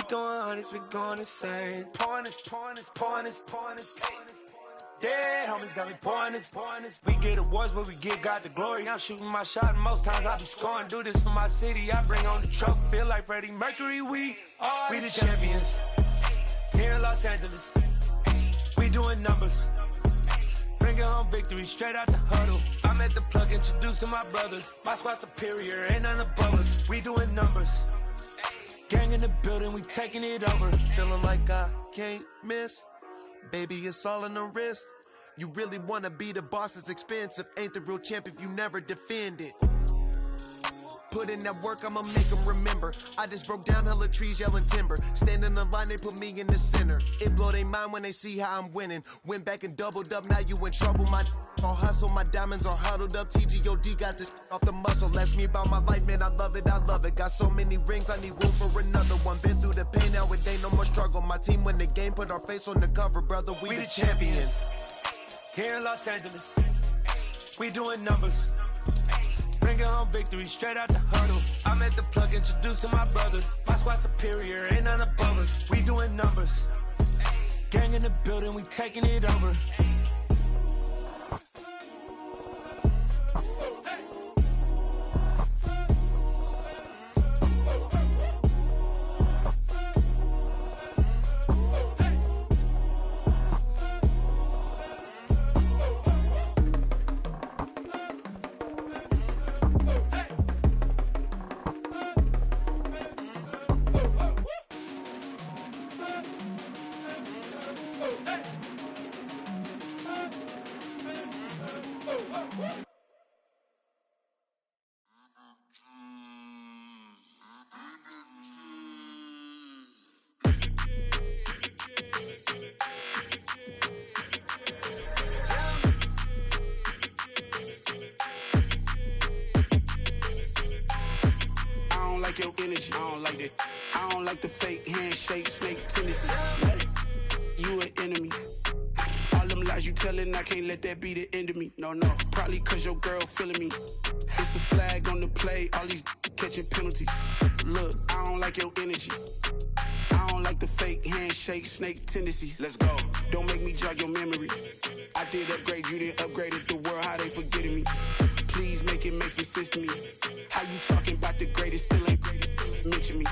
throwing hundreds, we going insane. Pointers. Dead homies got me pointers. We get awards, but we get God the glory. I'm shooting my shot, and most times I be scoring. Do this for my city, I bring on the trophy. Feel like Freddie Mercury, we the champions. Here in Los Angeles, we doing numbers. Bringing home victory straight out the huddle. I'm at the plug, introduced to my brothers. My squad superior, ain't none above us. We doing numbers. Gang in the building, we taking it over. Feeling like I can't miss. Baby, it's all in the wrist. You really wanna be the boss, it's expensive. Ain't the real champ if you never defend it. Put in that work, I'ma make them remember. I just broke down hella trees, yelling timber. Stand in the line, they put me in the center. It blow their mind when they see how I'm winning. Went back and doubled up, now you in trouble. My all hustle, my diamonds are huddled up. TGOD got this off the muscle. Ask me about my life, man, I love it. Got so many rings, I need room for another one. Been through the pain, now it ain't no more struggle. My team win the game, put our face on the cover, brother. We the champions. Here in Los Angeles, we doing numbers. Bringing home victory straight out the huddle. I'm at the plug, introduced to my brothers. My squad superior, ain't none above us. We doing numbers. Gang in the building, we taking it over. Your energy, I don't like that. I don't like the fake handshake, snake tendency. You an enemy. All them lies you telling, I can't let that be the end of me. No, probably cause your girl feeling me. It's a flag on the play, all these catching penalties. Look, I don't like your energy. I don't like the fake handshake, snake tendency. Let's go. Don't make me jog your memory. I did upgrade, you didn't upgrade it. The world, how they forgetting me. Please make it make some sense to me. How you talking about the greatest, still ain't greatest, mention me.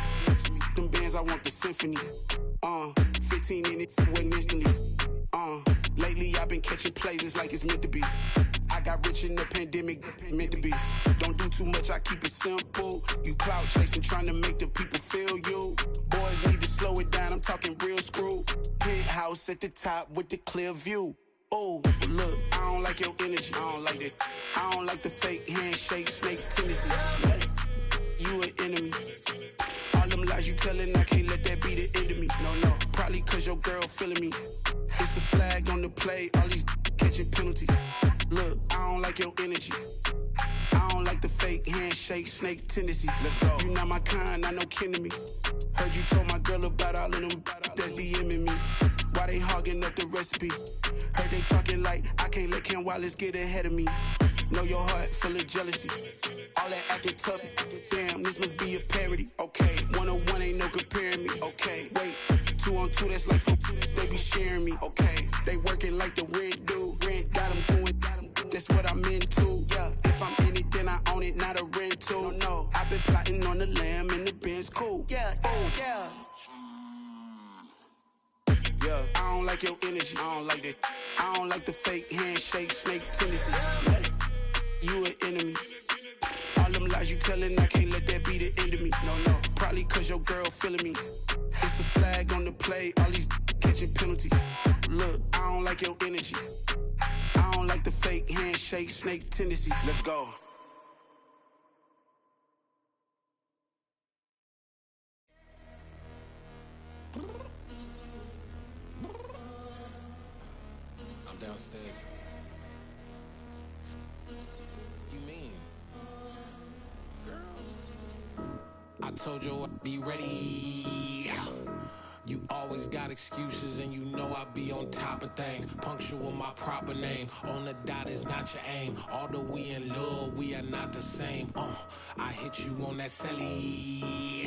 Them bands, I want the symphony. 15 in it, wasn't instantly. Lately I've been catching plays, it's like it's meant to be. I got rich in the pandemic, meant to be. Don't do too much, I keep it simple. You clout chasing, trying to make the people feel you. Boys need to slow it down, I'm talking real screw. Penthouse at the top with the clear view. Oh, look, I don't like your energy, I don't like that. I don't like the fake handshake, snake tendency. You an enemy. All them lies you telling, I can't let that be the end of me. No, probably cause your girl feeling me. It's a flag on the play, all these catching penalties. Look, I don't like your energy. I don't like the fake handshake, snake tendency. Let's go. You not my kind, not no kin to me. Heard you told my girl about all of them that's DMing me. Why they hogging up the recipe? Heard they talking like I can't let Ken Wallace get ahead of me. Know your heart full of jealousy. All that acting tough. Damn, this must be a parody. Okay, 101 ain't no comparing me. Okay, wait, 2 on 2, that's like 4 they be sharing me. Okay, they working like the rent do. Rent got them doing, that's what I'm into. Yeah, if I'm in it, then I own it, not a rental. No, I've been plotting on the lamb and the Benz cool. Yeah, oh, yeah. Yeah, I don't like your energy, I don't like that. I don't like the fake handshake, snake tendency. You an enemy. All them lies you telling, I can't let that be the end of me. No, probably cause your girl feeling me. It's a flag on the play, all these catching penalties. Look, I don't like your energy. I don't like the fake handshake, snake tendency. Let's go. Downstairs. You mean? Girl, I told you I'd be ready. You always got excuses and you know I be on top of things. Punctual my proper name. On the dot is not your aim. Although we in love, we are not the same. I hit you on that celly.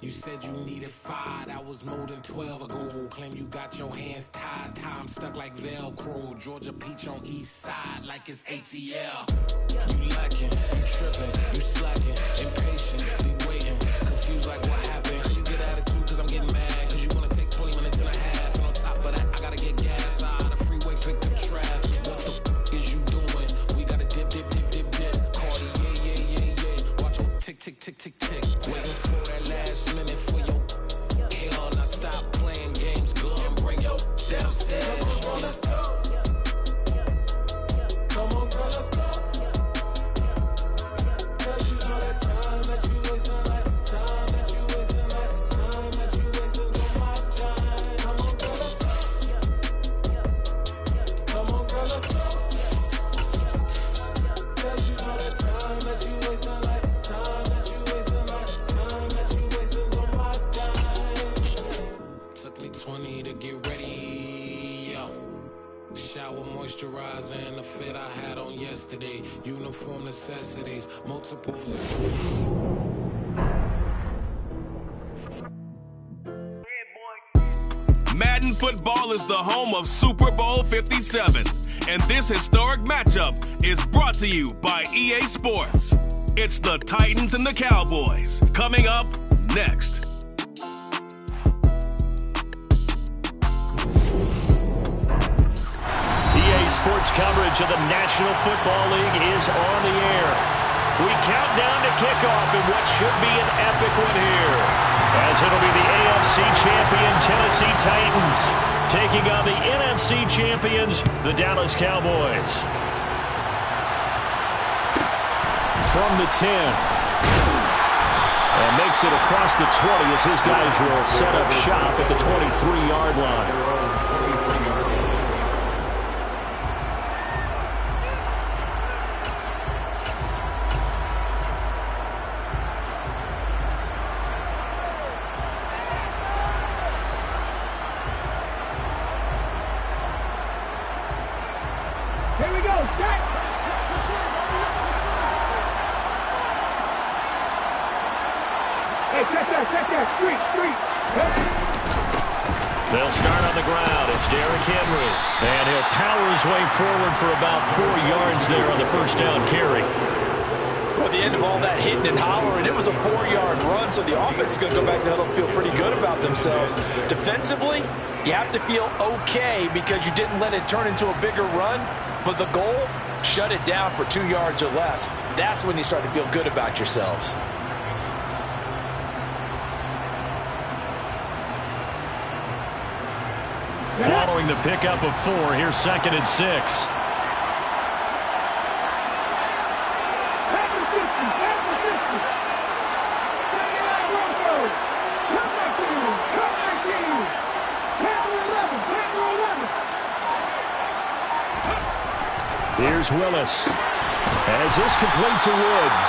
You said you needed 5, that was more than 12 ago. Claim you got your hands tied, time stuck like Velcro. Georgia peach on east side like it's ATL. You lacking, you tripping, you slacking, impatient, be waiting, confused like what happened. How you get attitude cause I'm getting mad, cause you wanna take 20 minutes and a half. And on top of that, I gotta get gas out of the freeway, pick up traffic. What the is you doing? We gotta dip. Cardi, yeah. Watch your tick, waiting for that last minute for your hell. Now stop playing games, go and bring your downstairs. Come on, girl, let's go. Come on, girl, let's go. Cause you know that time that you wasting, like time that you wasting, like time that you wasting on my time. Come on, girl, let's go. Come on, girl, let's go. Cause you know that time that you wasting, like time that you wasting, like time that you wasting on my time. Took me 20 to get ready, yo. Shower moisturizer and the fit I had on yesterday. Uniform necessities, multiple. Madden football is the home of Super Bowl 57. And this historic matchup is brought to you by EA Sports. It's the Titans and the Cowboys. Coming up next. EA Sports coverage of the National Football League is on the air. We count down to kickoff in what should be an epic one here, as it'll be the AFC champion Tennessee Titans taking on the NFC champions, the Dallas Cowboys. From the 10. And makes it across the 20 as his guys will set up shop at the 23-yard line. Here we go, set! Hey, check that, street! They'll start on the ground. It's Derrick Henry. And he'll power his way forward for about 4 yards there on the first down carry. Well, at the end of all that hitting and hollering, it was a 4-yard run, so the offense is going to go back to huddle and feel pretty good about themselves. Defensively, you have to feel okay because you didn't let it turn into a bigger run, but the goal, shut it down for 2 yards or less. That's when you start to feel good about yourselves. Following the pickup of 4, here's 2nd and 6. Here's Willis. As this complete to Woods.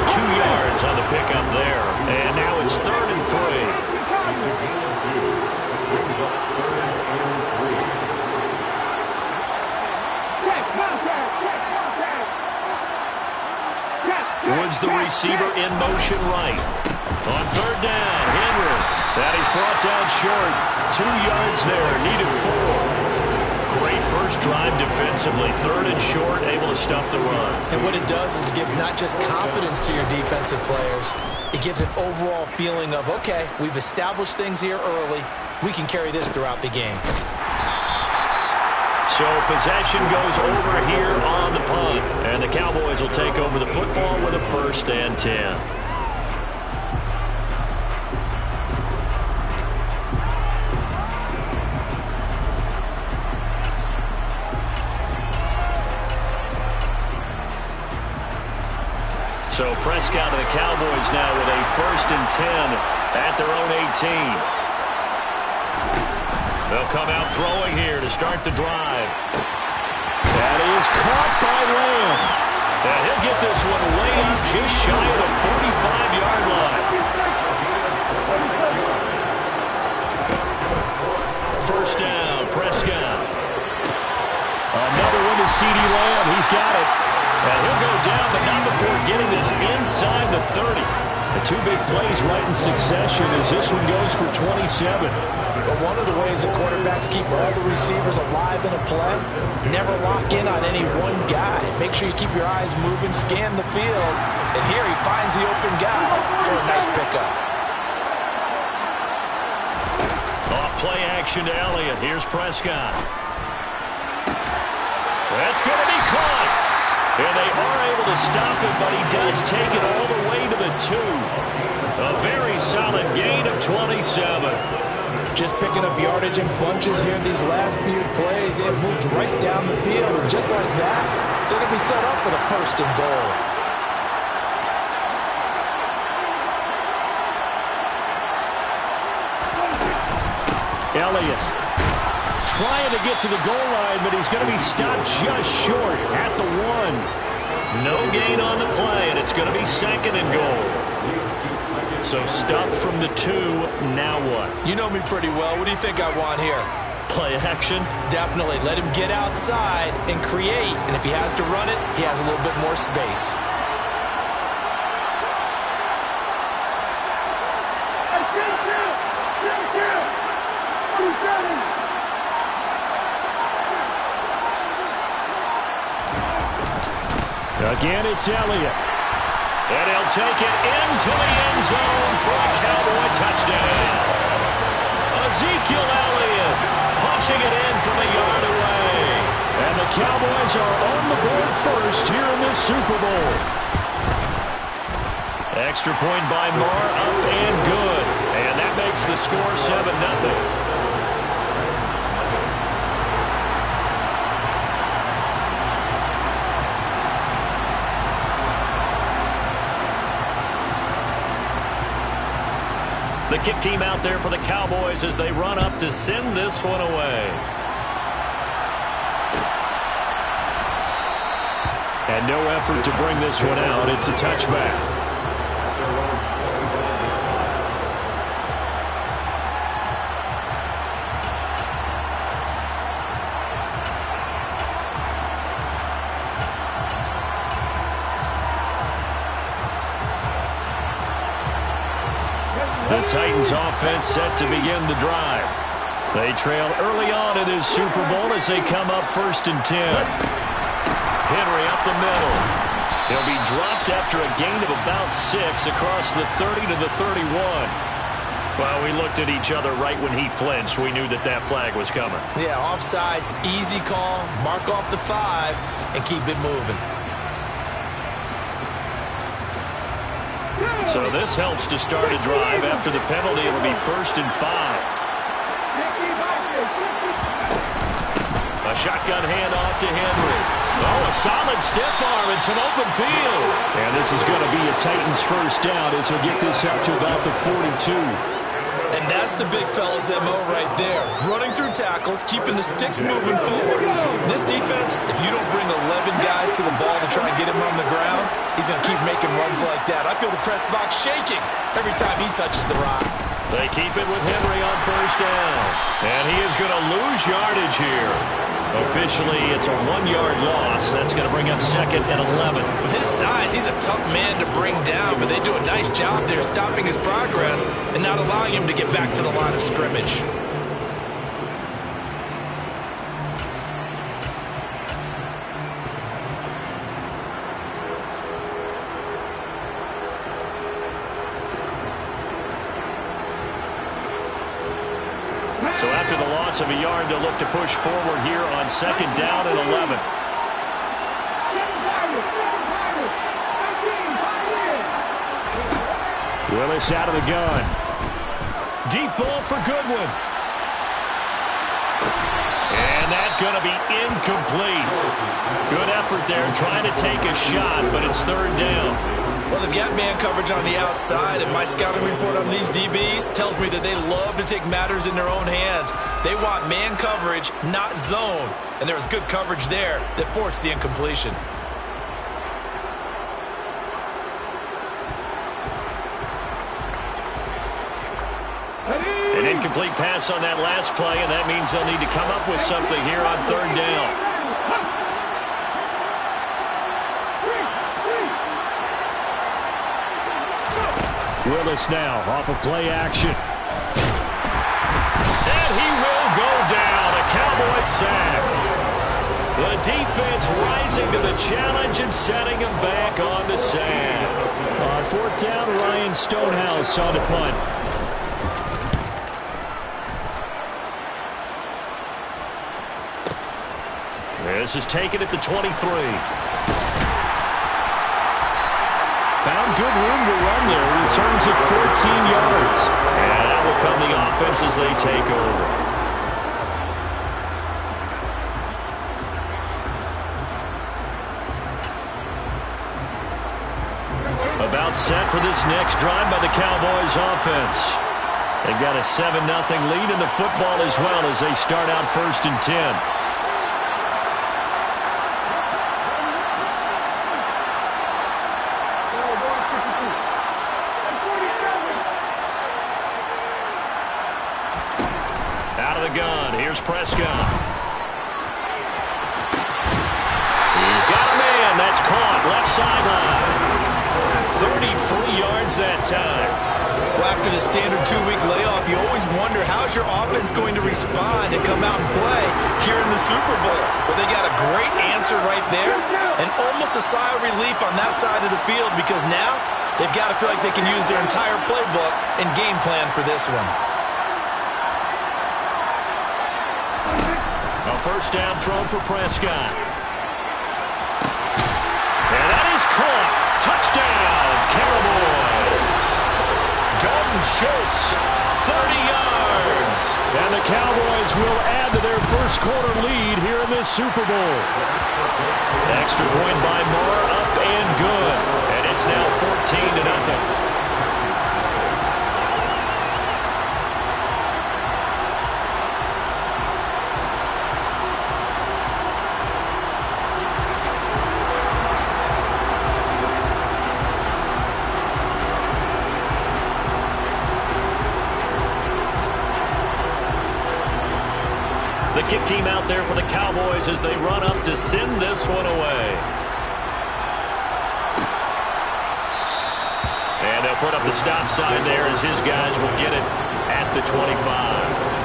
2 yards on the pickup there. And now it's 3rd and 3. Woods the receiver in motion right. On 3rd down, Henry. That he's brought down short. 2 yards there, needed 4. Great first drive defensively. 3rd and short, able to stop the run. And what it does is it gives not just confidence to your defensive players, it gives an overall feeling of, okay, we've established things here early. We can carry this throughout the game. So possession goes over here on the punt. And the Cowboys will take over the football with a 1st and 10. So Prescott and the Cowboys now with a 1st and 10 at their own 18. They'll come out throwing here to start the drive. That is caught by Lamb. And he'll get this one way up just shy of the 45-yard line. 1st down, Prescott. Another one to CeeDee Lamb. He's got it. And he'll go down, but not before getting this inside the 30. The two big plays right in succession as this one goes for 27. But one of the ways that quarterbacks keep all the receivers alive in a play, never lock in on any one guy. Make sure you keep your eyes moving, scan the field, and here he finds the open guy for a nice pickup. Off play action to Elliott. Here's Prescott. That's going to be caught. And they are able to stop him, but he does take it all the way to the 2. A very solid gain of 27. Just picking up yardage in bunches here in these last few plays. They've moved right down the field, and just like that, they're going to be set up with a 1st and goal. Elliott trying to get to the goal line, but he's going to be stopped just short at the 1. No gain on the play, and it's going to be 2nd and goal. So stuffed from the 2, now what? You know me pretty well. What do you think I want here? Play action? Definitely. Let him get outside and create, and if he has to run it, he has a little bit more space. Again, it's Elliott. And he'll take it into the end zone for a Cowboy touchdown. Ezekiel Elliott punching it in from a yard away. And the Cowboys are on the board first here in this Super Bowl. Extra point by Marr, up and good. And that makes the score 7-0. The kick team out there for the Cowboys as they run up to send this one away. And no effort to bring this one out. It's a touchback. The Titans offense set to begin the drive. They trail early on in this Super Bowl as they come up 1st and 10. Henry up the middle. He'll be dropped after a gain of about 6 across the 30 to the 31. Well, we looked at each other right when he flinched. We knew that that flag was coming. Yeah, offsides, easy call, mark off the 5, and keep it moving. So this helps to start a drive. After the penalty, it'll be 1st and 5. A shotgun handoff to Henry. Oh, a solid stiff arm and some open field. And this is going to be a Titans 1st down as he'll get this out to about the 42. And that's the big fella's MO right there. Running through tackles, keeping the sticks moving forward. This defense, if you don't bring 11 guys to the ball to try and get him on the ground, he's going to keep making runs like that. I feel the press box shaking every time he touches the rock. They keep it with Henry on 1st down. And he is going to lose yardage here. Officially, it's a 1-yard loss. That's going to bring up 2nd and 11. With his size, he's a tough man to bring down, but they do a nice job there stopping his progress and not allowing him to get back to the line of scrimmage. So after the loss of a yard, they'll look to push forward here on 2nd down and 11. Willis out of the gun. Deep ball for Goodwin. And that's going to be incomplete. Good effort there trying to take a shot, but it's 3rd down. Well, they've got man coverage on the outside, and my scouting report on these DBs tells me that they love to take matters in their own hands. They want man coverage, not zone. And there was good coverage there that forced the incompletion. An incomplete pass on that last play, and that means they'll need to come up with something here on 3rd down. Willis now off of play action. And he will go down. A Cowboys sack. The defense rising to the challenge and setting him back on the sack. On fourth down, Ryan Stonehouse on the punt. This is taken at the 23. Found good room to run there. Returns at 14 yards. And that will come the offense as they take over. About set for this next drive by the Cowboys offense. They've got a 7-0 lead in the football as well as they start out 1st and 10. Gun. Here's Prescott. He's got a man. That's caught. Left sideline. 33 yards that time. Well, after the standard 2-week layoff, you always wonder how's your offense going to respond and come out and play here in the Super Bowl. Well, they got a great answer right there and almost a sigh of relief on that side of the field because now they've got to feel like they can use their entire playbook and game plan for this one. A first down throw for Prescott. And that is caught. Touchdown, Cowboys. Dalton Schultz, 30 yards. And the Cowboys will add to their first quarter lead here in this Super Bowl. Extra point by Moore, up and good. And it's now 14-0. The kick team out there for the Cowboys as they run up to send this one away. And they'll put up the stop sign there as his guys will get it at the 25.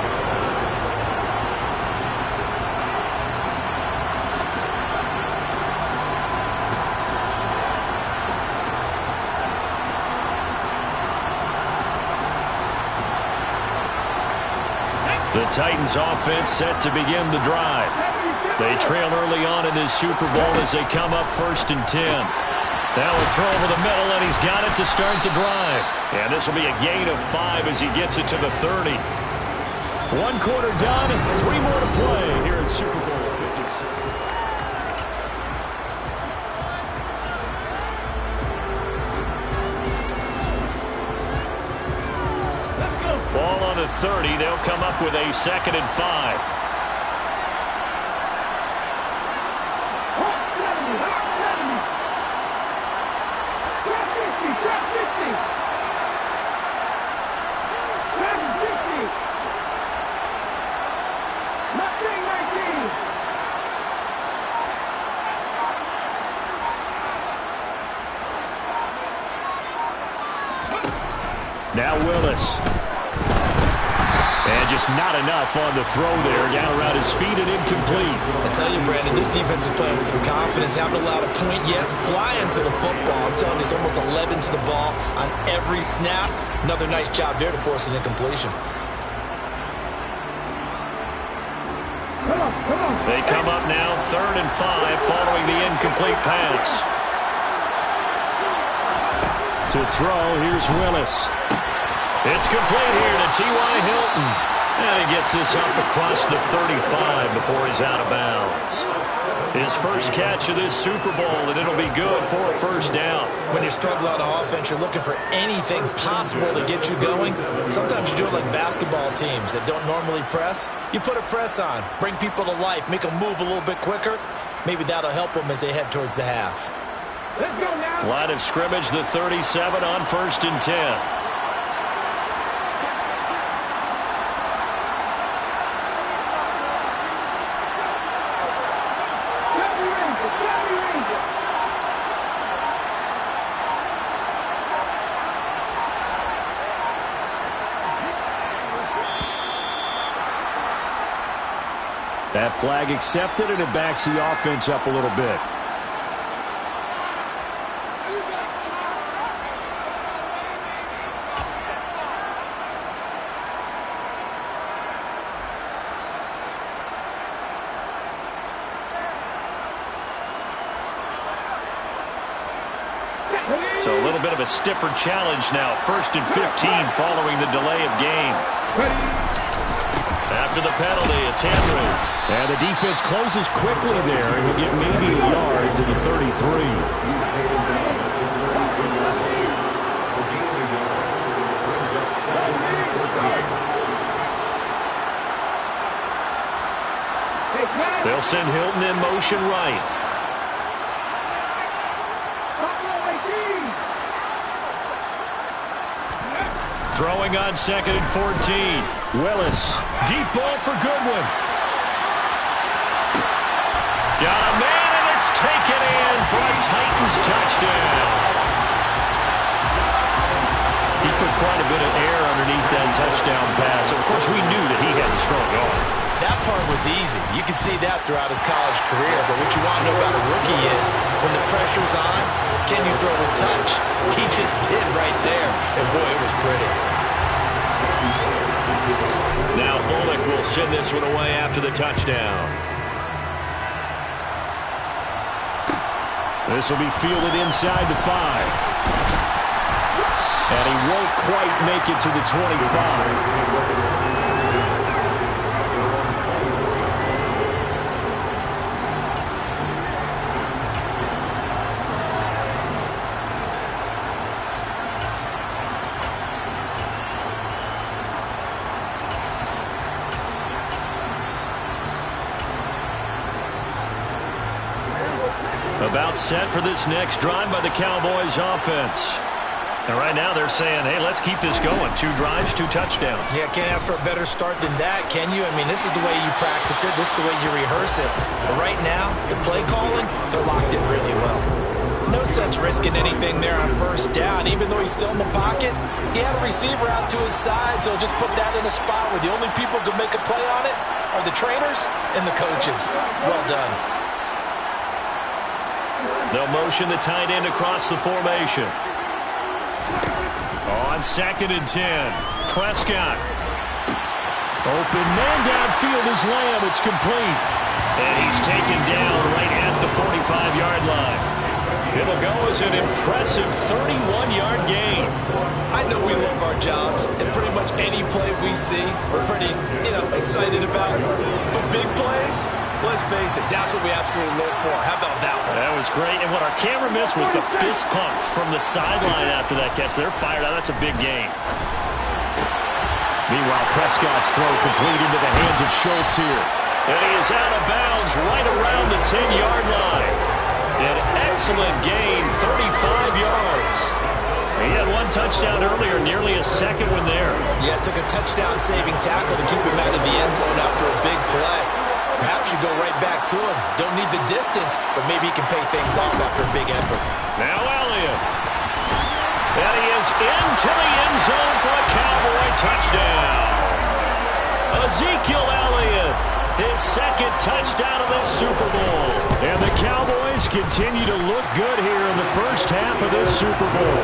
The Titans offense set to begin the drive. They trail early on in this Super Bowl as they come up 1st and 10. Now a throw over the middle, and he's got it to start the drive. And this will be a gain of 5 as he gets it to the 30. 1 quarter done, 3 more to play here at Super Bowl 56. Ball on the 30. They'll come up with a 2nd and 5. Now Willis. And just not enough on the throw there. Down around his feet and incomplete. I tell you, Brandon, this defense is playing with some confidence. Haven't allowed a point yet. Flying to the football. I'm telling you, it's almost 11 to the ball on every snap. Another nice job there to force an incompletion. They come up now 3rd and 5 following the incomplete pass. To throw, here's Willis. It's complete here to T.Y. Hilton. And he gets this up across the 35 before he's out of bounds. His first catch of this Super Bowl, and it'll be good for a first down. When you struggle on offense, you're looking for anything possible to get you going. Sometimes you do it like basketball teams that don't normally press. You put a press on, bring people to life, make them move a little bit quicker. Maybe that'll help them as they head towards the half. Let's go now. Line of scrimmage, the 37 on 1st and 10. That flag accepted, and it backs the offense up a little bit. So a little bit of a stiffer challenge now. 1st and 15 following the delay of game. After the penalty, it's Henry. And the defense closes quickly there, and he'll get maybe a yard to the 33. They'll send Hilton in motion right. Throwing on 2nd and 14. Willis. Deep ball for Goodwin. Got a man, and it's taken in for a Titans touchdown. He put quite a bit of air underneath that touchdown pass. So, of course, we knew that he had the strong arm. That part was easy. You could see that throughout his college career. But what you want to know about a rookie is when the pressure's on, can you throw with touch? He just did right there. And, boy, it was pretty. Now Bullock will send this one away after the touchdown. This will be fielded inside the 5. And he won't quite make it to the 25. About set for this next drive by the Cowboys offense. And right now they're saying, hey, let's keep this going. 2 drives, 2 touchdowns. Yeah, can't ask for a better start than that, can you? I mean, this is the way you practice it. This is the way you rehearse it. But right now, the play calling, they're locked in really well. No sense risking anything there on 1st down. Even though he's still in the pocket, he had a receiver out to his side, so just put that in a spot where the only people who can make a play on it are the trainers and the coaches. Well done. They'll motion the tight end across the formation. On 2nd and 10, Prescott. Open man downfield is Lamb. It's complete. And he's taken down right at the 45-yard line. It'll go as an impressive 31-yard gain. I know we love our jobs, and pretty much any play we see, we're pretty, excited about. But big plays, let's face it, that's what we absolutely live for. How about that one? That was great, and what our camera missed was the fist pump from the sideline after that catch. They're fired out. That's a big gain. Meanwhile, Prescott's throw complete into the hands of Schultz here. And he is out of bounds right around the 10-yard line. An excellent gain, 35 yards. He had 1 touchdown earlier, nearly a second one there. Yeah, it took a touchdown-saving tackle to keep him out of the end zone after a big play. Perhaps you go right back to him. Don't need the distance, but maybe he can pay things off after a big effort. Now Elliott. And he is into the end zone for a Cowboy touchdown. Ezekiel Elliott, his 2nd touchdown of the Super Bowl. And the Cowboys continue to look good here in the first half of this Super Bowl.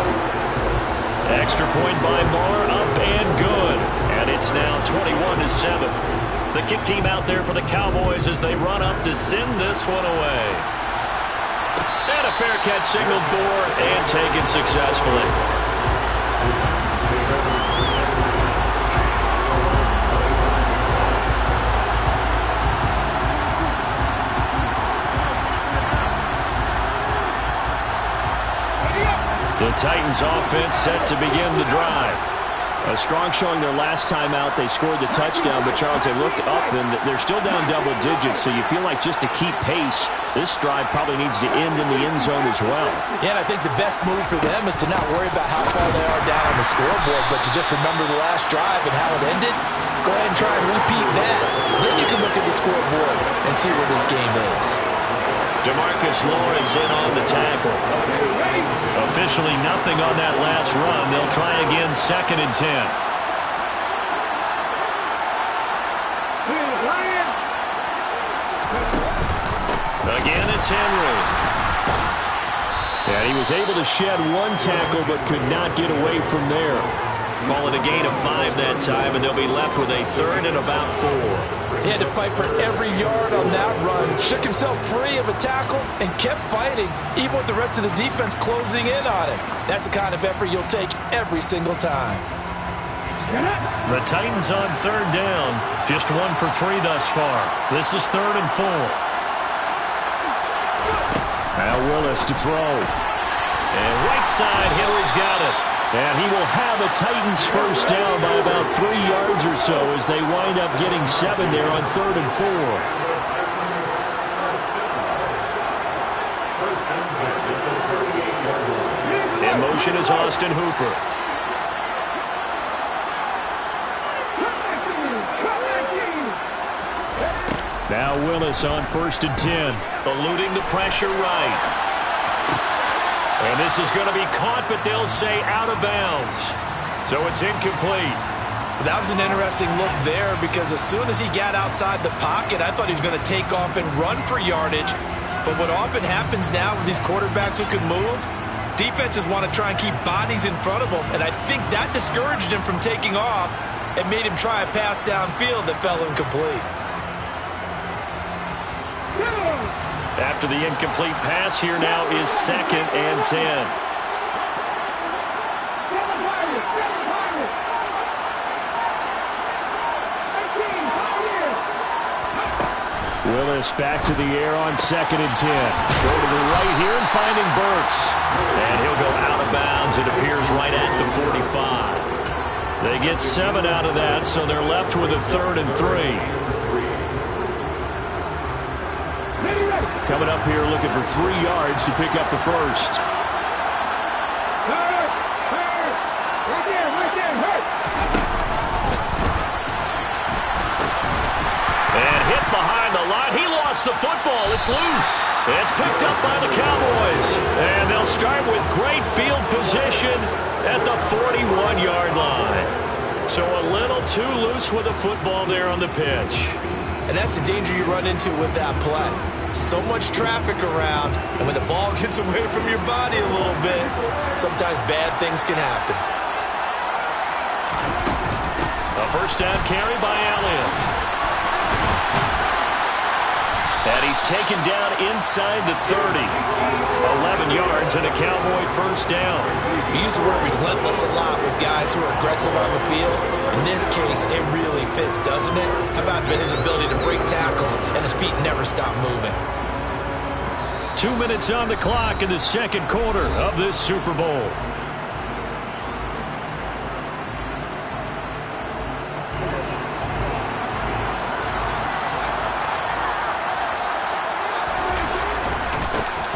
Extra point by Moore, up and good. And it's now 21-7. The kick team out there for the Cowboys as they run up to send this one away. And a fair catch signaled for and taken successfully. The Titans offense set to begin the drive. A strong showing their last time out. They scored the touchdown, but Charles, they looked up and they're still down double digits, so you feel like just to keep pace, this drive probably needs to end in the end zone as well. Yeah, and I think the best move for them is to not worry about how far they are down on the scoreboard, but to just remember the last drive and how it ended. Go ahead and try and repeat that. Then you can look at the scoreboard and see where this game is. DeMarcus Lawrence in on the tackle. Officially nothing on that last run. They'll try again 2nd and 10. Again, it's Henry. And he was able to shed one tackle but could not get away from there. Call it a gain of 5 that time, and they'll be left with a 3rd and about 4. He had to fight for every yard on that run. Shook himself free of a tackle and kept fighting, even with the rest of the defense closing in on him. That's the kind of effort you'll take every single time. The Titans on 3rd down. Just 1 for 3 thus far. This is 3rd and 4. Now Willis to throw. And right side, Henry's got it. And he will have a Titans first down by about 3 yards or so as they wind up getting 7 there on 3rd and 4. In motion is Austin Hooper. Now Willis on 1st and 10. Eluding the pressure right. And this is going to be caught, but they'll say out of bounds. So it's incomplete. That was an interesting look there because as soon as he got outside the pocket, I thought he was going to take off and run for yardage. But what often happens now with these quarterbacks who can move, defenses want to try and keep bodies in front of them. And I think that discouraged him from taking off and made him try a pass downfield that fell incomplete. After the incomplete pass, here now is 2nd and 10. Willis back to the air on 2nd and 10. Go to the right here and finding Burks. And he'll go out of bounds. It appears right at the 45. They get 7 out of that, so they're left with a 3rd and 3. Coming up here looking for 3 yards to pick up the first. And hit behind the line. He lost the football. It's loose. It's picked up by the Cowboys. And they'll start with great field position at the 41-yard line. So a little too loose with the football there on the pitch. And that's the danger you run into with that play. So much traffic around, and when the ball gets away from your body a little bit, sometimes bad things can happen. A first down carry by Elliott. And he's taken down inside the 30. 11 yards and a Cowboy first down. We use the word relentless a lot with guys who are aggressive on the field. In this case, it really fits, doesn't it? How about his ability to break tackles and his feet never stop moving? 2 minutes on the clock in the 2nd quarter of this Super Bowl.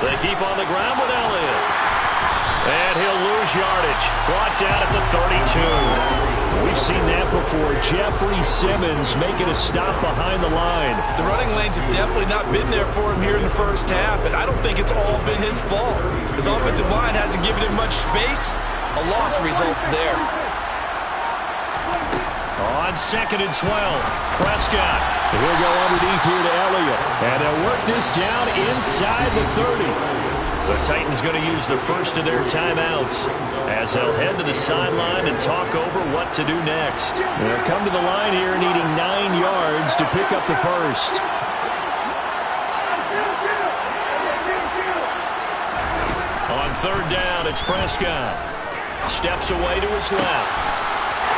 They keep on the ground with Elliott. And he'll lose yardage. Brought down at the 32. We've seen that before. Jeffrey Simmons making a stop behind the line. The running lanes have definitely not been there for him here in the first half, and I don't think it's all been his fault. His offensive line hasn't given him much space. A loss results there. On 2nd and 12, Prescott. He'll go underneath here to Elliott. And they'll work this down inside the 30. The Titans going to use the first of their timeouts as they'll head to the sideline and talk over what to do next. They'll come to the line here needing 9 yards to pick up the first. On 3rd down, it's Prescott. Steps away to his left.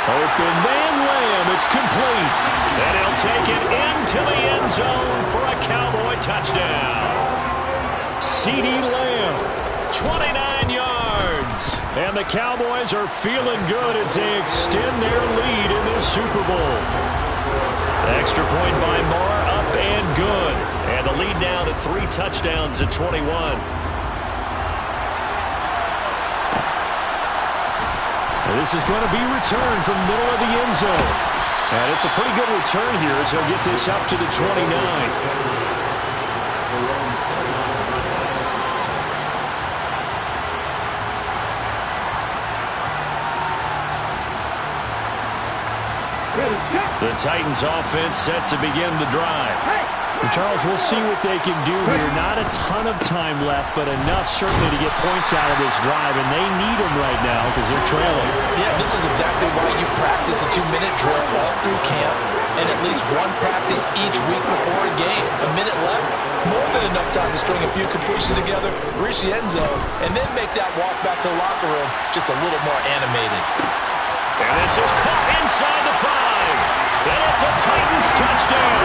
Open man Lamb, it's complete. And he'll take it into the end zone for a Cowboy touchdown. CeeDee Lamb, 29 yards. And the Cowboys are feeling good as they extend their lead in this Super Bowl. Extra point by Marr, up and good. And the lead now to 3 touchdowns at 21. And this is going to be returned from the middle of the end zone. And it's a pretty good return here as he'll get this up to the 29. The Titans offense set to begin the drive. And Charles, we'll see what they can do here. Not a ton of time left, but enough certainly to get points out of this drive, and they need them right now because they're trailing. Yeah, this is exactly why you practice a 2-minute drill all through camp and at least one practice each week before a game. A minute left, more than enough time to string a few completions together, reach the end zone, and then make that walk back to the locker room just a little more animated. And this is caught inside the 5. And it's a Titans touchdown.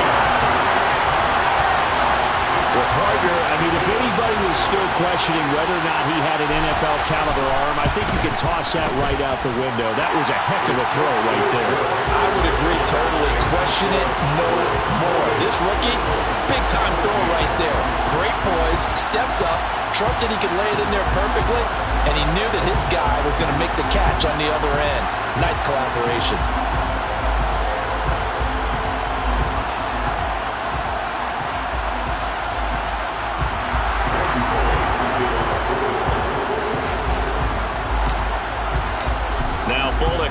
Well, partner, I mean, if anybody was still questioning whether or not he had an NFL caliber arm, I think you can toss that right out the window. That was a heck of a throw right there. I would agree totally. Question it no more. This rookie, big-time throw right there. Great poise, stepped up, trusted he could lay it in there perfectly, and he knew that his guy was going to make the catch on the other end. Nice collaboration.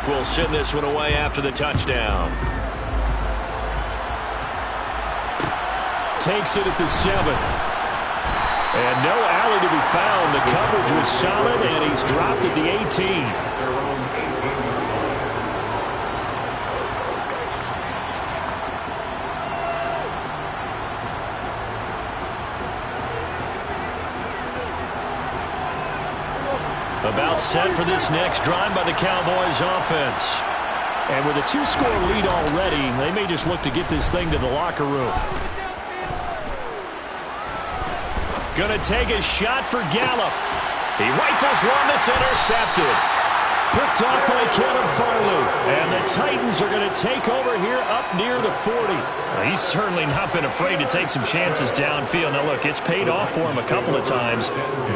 Will send this one away after the touchdown. Takes it at the 7. And no alley to be found. The coverage was solid, and he's dropped at the 18. About set for this next drive by the Cowboys offense. And with a 2-score lead already, they may just look to get this thing to the locker room. Gonna take a shot for Gallup. He rifles one that's intercepted. Picked off by Caleb Farley. And the Titans are going to take over here up near the 40. He's certainly not been afraid to take some chances downfield. Now, look, it's paid off for him a couple of times.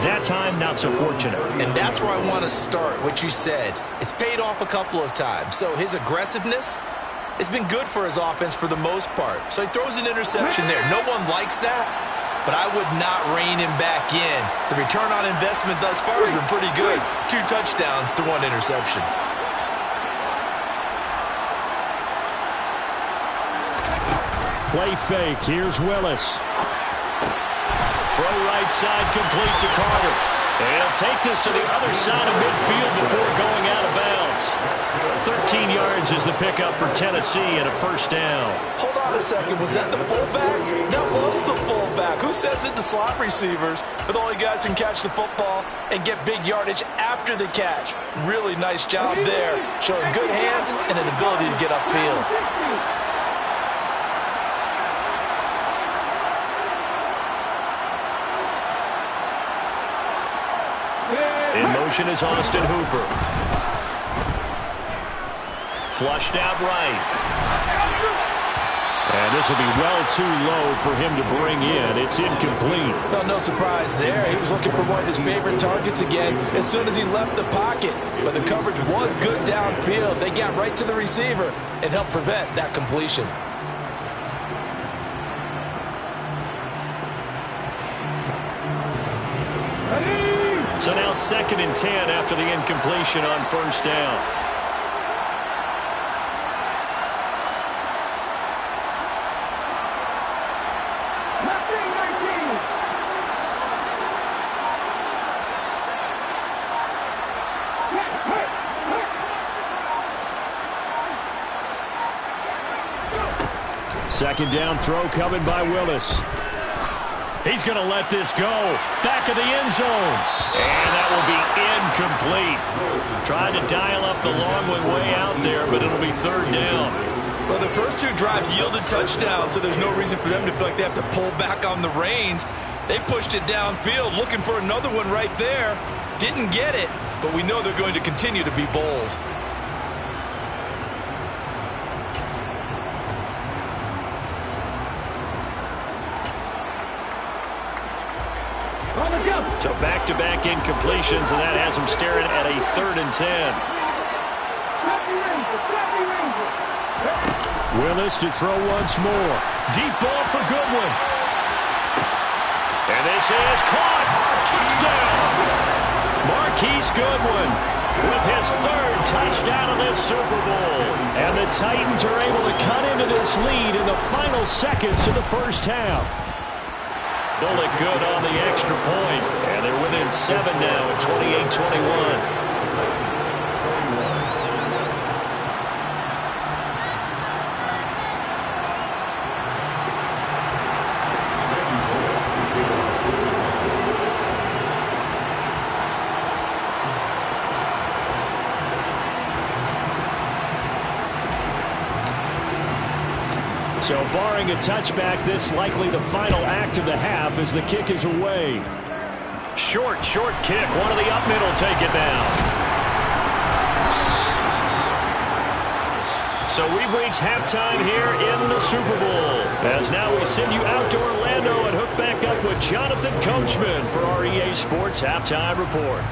That time, not so fortunate. And that's where I want to start, what you said. It's paid off a couple of times. So his aggressiveness has been good for his offense for the most part. So he throws an interception there. No one likes that, but I would not rein him back in. The return on investment thus far has been pretty good. 2 touchdowns to 1 interception. Play fake. Here's Willis. Throw right side complete to Carter. And he'll take this to the other side of midfield before going out of bounds. 13 yards is the pickup for Tennessee and a first down. Hold on a second. Was that the fullback? That was the fullback. Who says it to slot receivers? But the only guys can catch the football and get big yardage after the catch. Really nice job there. Showing good hands and an ability to get upfield. In motion is Austin Hooper. Flushed out right. And this will be well too low for him to bring in. It's incomplete. Well, no surprise there. He was looking for one of his favorite targets again as soon as he left the pocket. But the coverage was good downfield. They got right to the receiver and helped prevent that completion. So now 2nd and 10 after the incompletion on first down. Second down throw coming by Willis. He's going to let this go. Back of the end zone. And that will be incomplete. Trying to dial up the long one way out there, but it'll be 3rd down. Well, the first 2 drives yielded touchdowns, so there's no reason for them to feel like they have to pull back on the reins. They pushed it downfield, looking for another one right there. Didn't get it, but we know they're going to continue to be bold. So back-to-back incompletions, and that has them staring at a 3rd and 10. Willis to throw once more. Deep ball for Goodwin. And this is caught. Touchdown. Marquise Goodwin with his third touchdown of this Super Bowl. And the Titans are able to cut into this lead in the final seconds of the first half. Bullock good on the extra point. And they're within 7 now at 28-21. So barring a touchback, this likely the final act of the half as the kick is away. Short kick. One of the up middle take it down. So we've reached halftime here in the Super Bowl. As now we send you out to Orlando and hook back up with Jonathan Coachman for our EA Sports Halftime Report.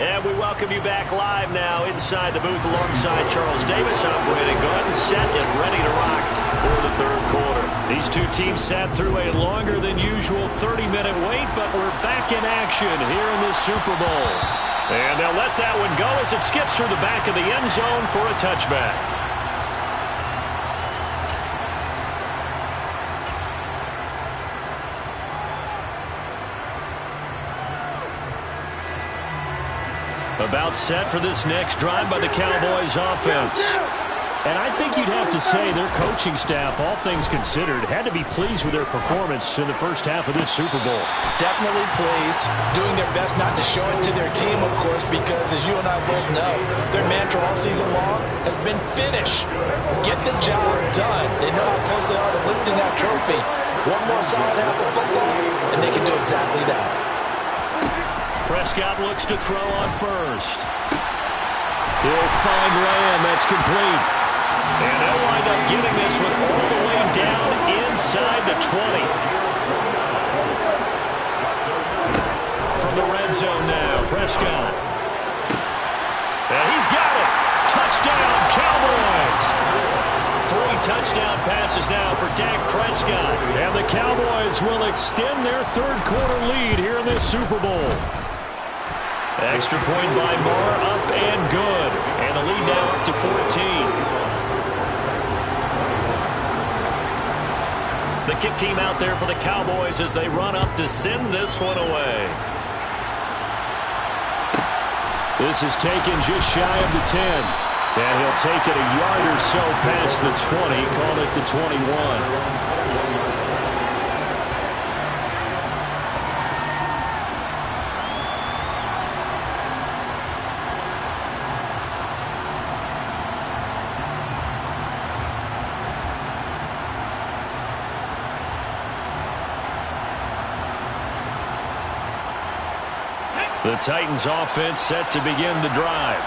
And we welcome you back live now inside the booth alongside Charles Davis. I'm Brandon Gunn, set and ready to rock for the third quarter. These two teams sat through a longer than usual 30-minute wait, but we're back in action here in the Super Bowl. And they'll let that one go as it skips through the back of the end zone for a touchback. About set for this next drive by the Cowboys offense. And I think you'd have to say their coaching staff, all things considered, had to be pleased with their performance in the first half of this Super Bowl. Definitely pleased, doing their best not to show it to their team, of course, because as you and I both know, their mantra all season long has been finish. Get the job done. They know how close they are to lifting that trophy. One more solid half of football, and they can do exactly that. Prescott looks to throw on first. He'll find Lamb. That's complete. And they'll wind up getting this one all the way down inside the 20. From the red zone now, Prescott. And he's got it. Touchdown, Cowboys. 3 touchdown passes now for Dak Prescott. And the Cowboys will extend their third quarter lead here in this Super Bowl. Extra point by Moore, up and good. And the lead now up to 14. The kick team out there for the Cowboys as they run up to send this one away. This is taken just shy of the 10. And he'll take it a yard or so past the 20, call it the 21. The Titans offense set to begin the drive.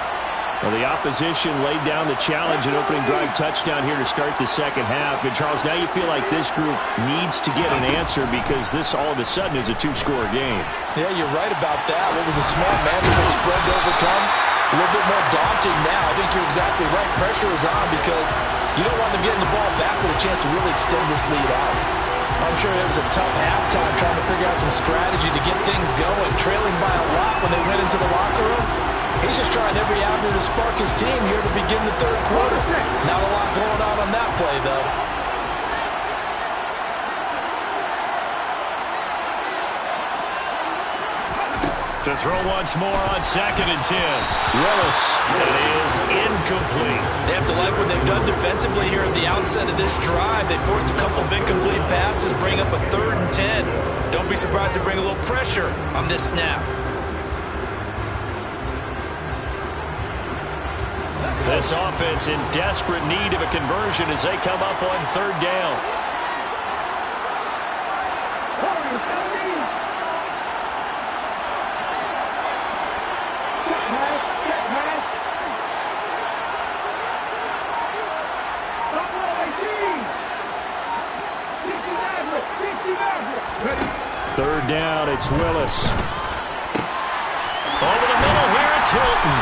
Well, the opposition laid down the challenge and opening drive touchdown here to start the second half. And, Charles, now you feel like this group needs to get an answer because this all of a sudden is a 2-score game. Yeah, you're right about that. What was a small manageable spread to overcome? A little bit more daunting now. I think you're exactly right. Pressure is on because you don't want them getting the ball back with a chance to really extend this lead out. I'm sure it was a tough halftime trying to figure out some strategy to get things going, trailing by a lot when they went into the locker room. He's just trying every avenue to spark his team here to begin the third quarter. Not a lot going on that play, though. To throw once more on 2nd and 10. Willis. It is incomplete. They have to like what they've done defensively here at the outset of this drive. They forced a couple of incomplete passes, bring up a 3rd and 10. Don't be surprised to bring a little pressure on this snap. This offense in desperate need of a conversion as they come up on 3rd down. Third down, it's Willis. Over the middle here, it's Hilton.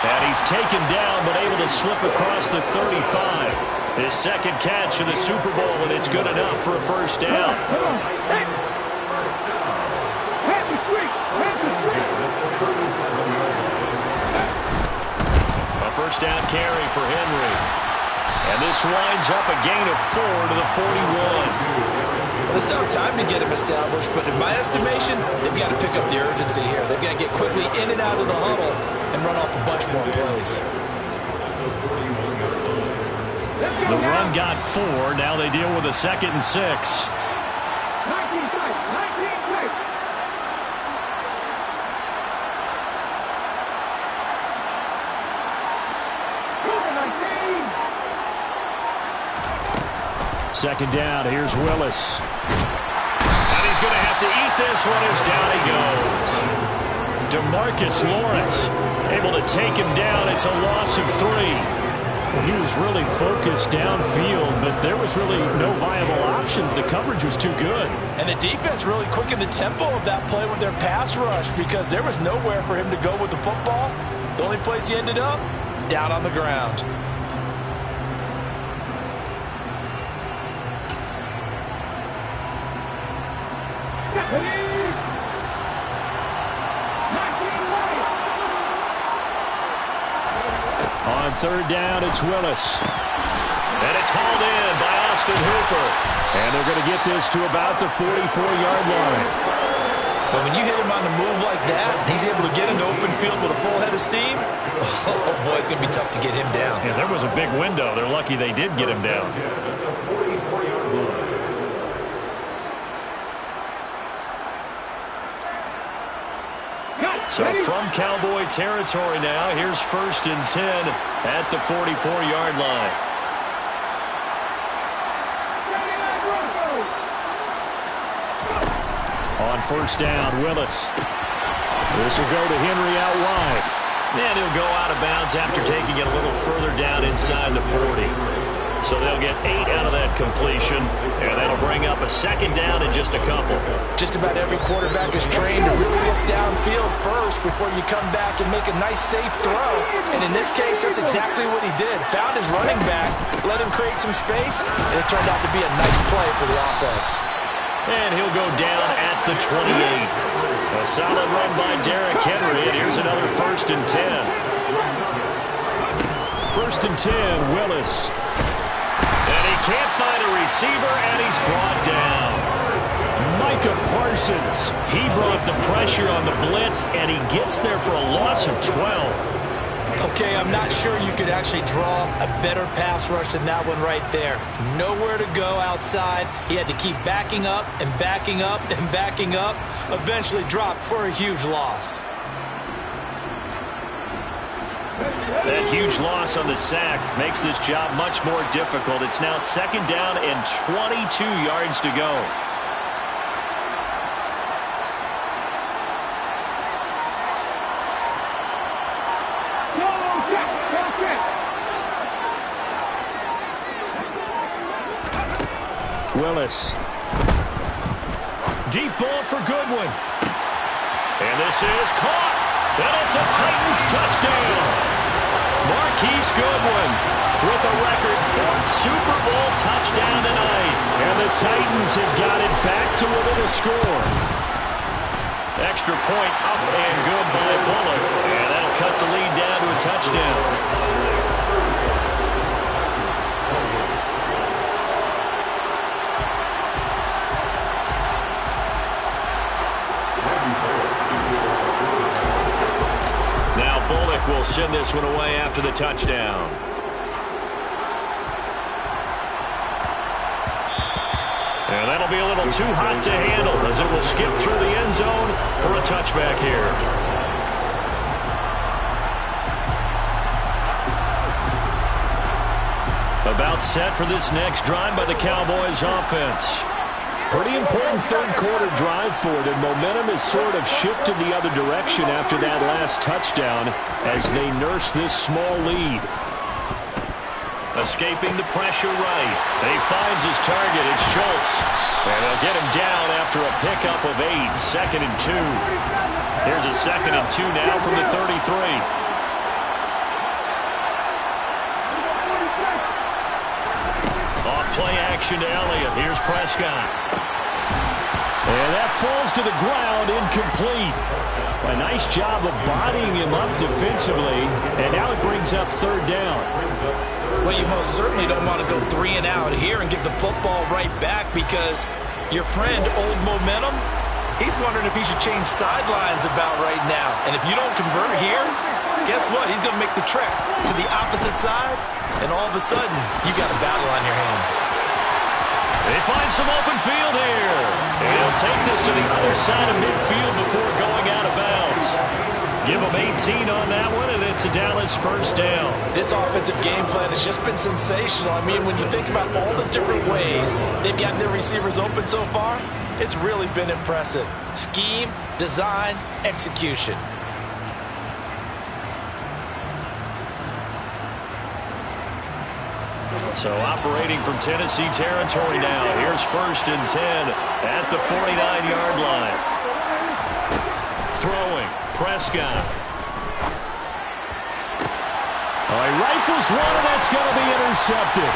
And he's taken down, but able to slip across the 35. His second catch in the Super Bowl, and it's good enough for a first down. A first down carry for Henry. And this winds up a gain of 4 to the 41. Well, they still have time to get him established, but in my estimation, they've got to pick up the urgency here. They've got to get quickly in and out of the huddle and run off a bunch more plays. The run got 4. Now they deal with a 2nd and 6. Second down, here's Willis. And he's going to have to eat this one as down he goes. DeMarcus Lawrence able to take him down. It's a loss of 3. He was really focused downfield, but there was really no viable options. The coverage was too good. And the defense really quickened the tempo of that play with their pass rush because there was nowhere for him to go with the football. The only place he ended up, down on the ground. On third down, it's Willis. And it's hauled in by Austin Hooper. And they're going to get this to about the 44-yard line. But when you hit him on the move like that, he's able to get into open field with a full head of steam, oh boy, it's going to be tough to get him down. Yeah, there was a big window. They're lucky they did get him down. So from Cowboy territory now, here's 1st and 10 at the 44-yard line. On first down, Willis. This will go to Henry out wide. And he'll go out of bounds after taking it a little further down inside the 40. So they'll get 8 out of that completion, and that'll bring up a 2nd down in just a couple. Just about every quarterback is trained to really look downfield first before you come back and make a nice, safe throw. And in this case, that's exactly what he did. Found his running back, let him create some space, and it turned out to be a nice play for the offense. And he'll go down at the 28. A solid run by Derrick Henry, and here's another 1st and 10. 1st and 10, Willis. And he can't find a receiver, and he's brought down. Micah Parsons, he brought the pressure on the blitz, and he gets there for a loss of 12. Okay, I'm not sure you could actually draw a better pass rush than that one right there. Nowhere to go outside. He had to keep backing up and backing up and backing up. Eventually dropped for a huge loss. That huge loss on the sack makes this job much more difficult. It's now 2nd down and 22 yards to go. Willis. Deep ball for Goodwin. And this is caught. And it's a Titans touchdown. Marquise Goodwin with a record 4th Super Bowl touchdown tonight. And the Titans have got it back to within a score. Extra point up and good by Bullock. And that'll cut the lead down to a touchdown. Bullock will send this one away after the touchdown. And that'll be a little too hot to handle as it will skip through the end zone for a touchback here. About set for this next drive by the Cowboys offense. Pretty important third-quarter drive for it, and momentum has sort of shifted the other direction after that last touchdown as they nurse this small lead. Escaping the pressure right. And he finds his target. It's Schultz. And they'll get him down after a pickup of 8. 2nd and 2. Here's a 2nd and 2 now from the 33. play action to Elliott. Here's Prescott. And that falls to the ground, incomplete. A nice job of bodying him up defensively, and now it brings up third down. Well, you most certainly don't want to go 3 and out here and give the football right back because your friend, Old Momentum, he's wondering if he should change sidelines about right now. And if you don't convert here, guess what? He's going to make the trek to the opposite side, and all of a sudden, you got a battle on your hands. They find some open field here. And he'll take this to the other side of midfield before going out of bounds. Give him 18 on that one, and it's a Dallas first down. This offensive game plan has just been sensational. I mean, when you think about all the different ways they've gotten their receivers open so far, it's really been impressive. Scheme, design, execution. So operating from Tennessee territory now. Here's 1st and 10 at the 49-yard line. Throwing, Prescott. Oh, he rifles one, and that's going to be intercepted.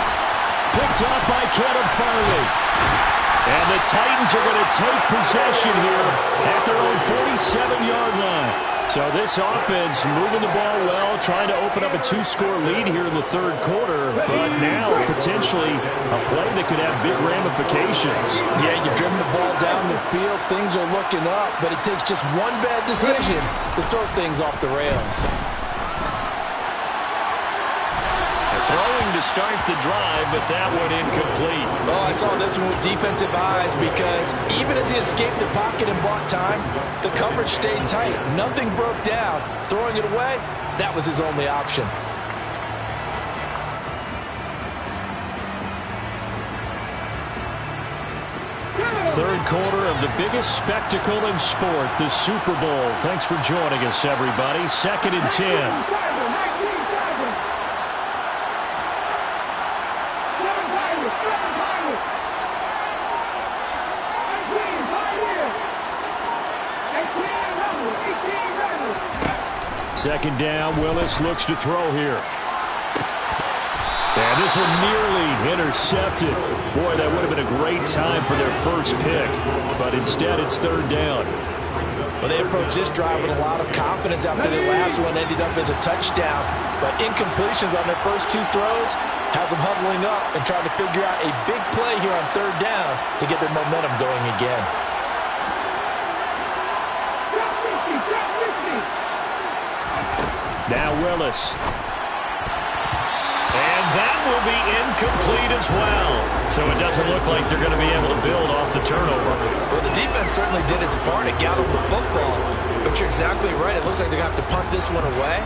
Picked up by Kevin Farley. And the Titans are going to take possession here at their own 47-yard line. So this offense moving the ball well, trying to open up a 2-score lead here in the third quarter, but now potentially a play that could have big ramifications. Yeah, you've driven the ball down the field, things are looking up, but it takes just one bad decision to throw things off the rails. Throwing to start the drive, but that one incomplete. Oh, I saw this one with defensive eyes because even as he escaped the pocket and bought time, the coverage stayed tight. Nothing broke down. Throwing it away, that was his only option. Third quarter of the biggest spectacle in sport, the Super Bowl. Thanks for joining us, everybody. 2nd and 10. Second down, Willis looks to throw here. And this one nearly intercepted. Boy, that would have been a great time for their first pick. But instead, it's third down. Well, they approached this drive with a lot of confidence after their last one ended up as a touchdown. But incompletions on their first 2 throws has them huddling up and trying to figure out a big play here on third down to get their momentum going again. Now Willis. And that will be incomplete as well. So it doesn't look like they're going to be able to build off the turnover. Well, the defense certainly did its part. It got them the football. But you're exactly right. It looks like they're going to have to punt this one away.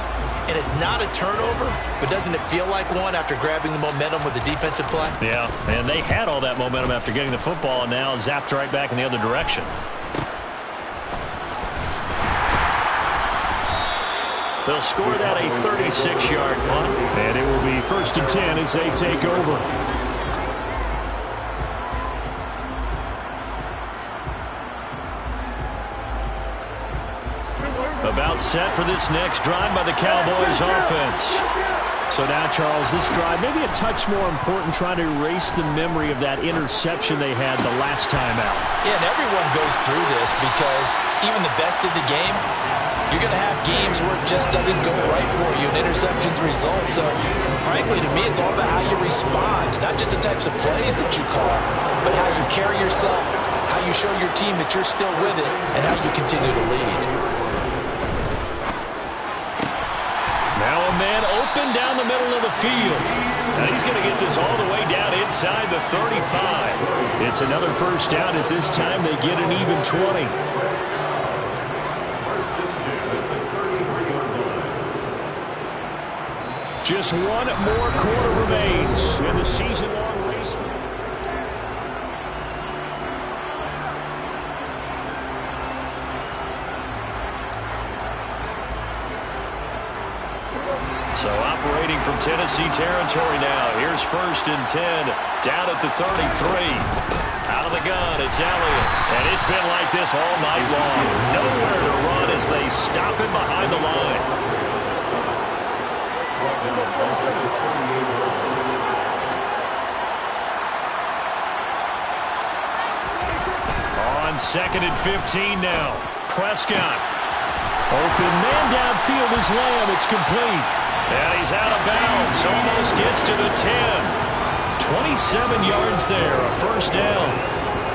And it's not a turnover, but doesn't it feel like one after grabbing the momentum with the defensive play? Yeah, and they had all that momentum after getting the football and now zapped right back in the other direction. They'll score that a 36-yard punt, and it will be 1st and 10 as they take over. About set for this next drive by the Cowboys offense. So now, Charles, this drive maybe a touch more important, trying to erase the memory of that interception they had the last time out. Yeah, and everyone goes through this because even the best of the game, you're going to have games where it just doesn't go right for you and interceptions result. So, frankly, to me, it's all about how you respond, not just the types of plays that you call, but how you carry yourself, how you show your team that you're still with it, and how you continue to lead. Now a man open down the middle of the field. And he's going to get this all the way down inside the 35. It's another first down as this time they get an even 20. Just one more quarter remains in the season-long race. So operating from Tennessee territory now. Here's 1st and 10 down at the 33. Out of the gun, it's Elliott. And it's been like this all night long. Nowhere to run as they stop him behind the line. 2nd and 15 now. Prescott. Open man downfield is Lamb. It's complete. And he's out of bounds. Almost gets to the 10. 27 yards there. A first down.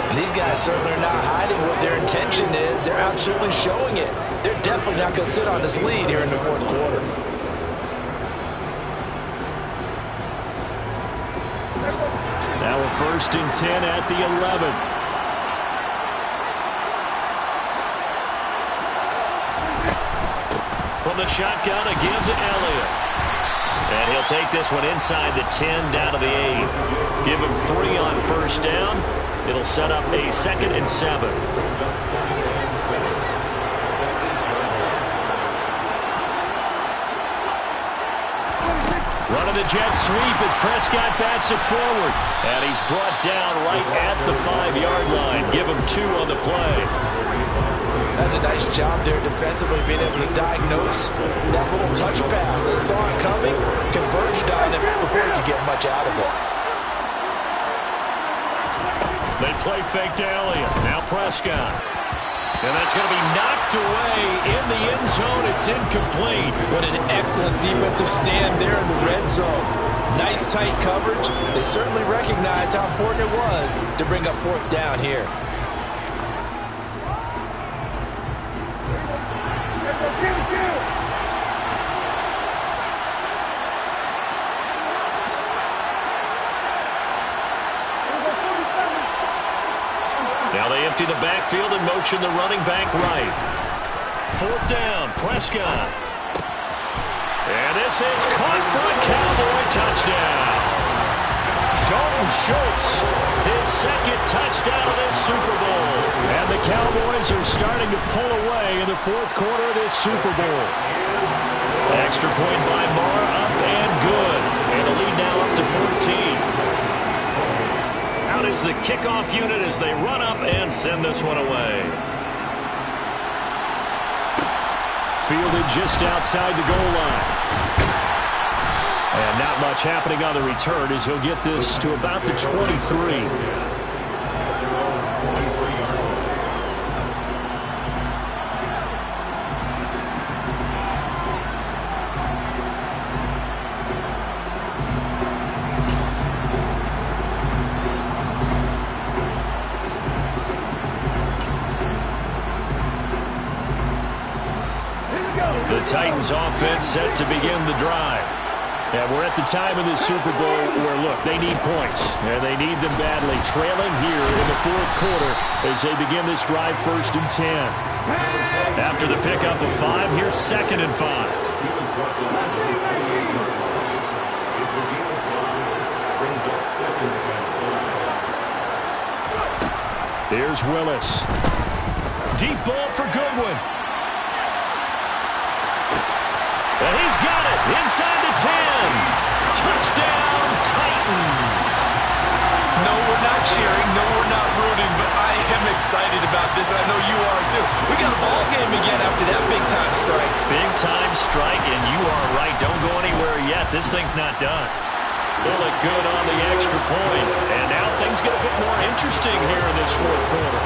And these guys certainly are not hiding what their intention is. They're absolutely showing it. They're definitely not going to sit on this lead here in the fourth quarter. Now a 1st and 10 at the 11. From the shotgun, a give to Elliott. And he'll take this one inside the 10, down to the 8. Give him 3 on first down. It'll set up a 2nd and 7. Running the jet sweep as Prescott bats it forward. And he's brought down right at the 5-yard line. Give him 2 on the play. That's a nice job there defensively, being able to diagnose that little touch pass. They saw it coming, converged on him before he could get much out of it. They play fake to Elliott. Now Prescott. And that's going to be knocked away in the end zone. It's incomplete. What an excellent defensive stand there in the red zone. Nice tight coverage. They certainly recognized how important it was to bring up 4th down here. Now they empty the backfield and motion the running back right. 4th down, Prescott. And this is caught for a Cowboy touchdown. Dalton Schultz, his 2nd touchdown of this Super Bowl. And the Cowboys are starting to pull away in the 4th quarter of this Super Bowl. Extra point by Marr, up and good. And the lead now up to 14. Out is the kickoff unit as they run up and send this one away. Fielded just outside the goal line. And not much happening on the return as he'll get this to about the 23. The Titans offense set to begin the drive. And we're at the time of this Super Bowl where, look, they need points, and they need them badly. Trailing here in the 4th quarter as they begin this drive 1st and 10. After the pickup of 5, here's 2nd and 5. Here's Willis. Deep ball for Goodwin. And he's got it inside the 10. Touchdown, Titans. No, we're not cheering. No, we're not rooting, but I am excited about this. I know you are, too. We got a ball game again after that big-time strike. Big-time strike, and you are right. Don't go anywhere yet. This thing's not done. Bullock good on the extra point. And now things get a bit more interesting here in this 4th quarter.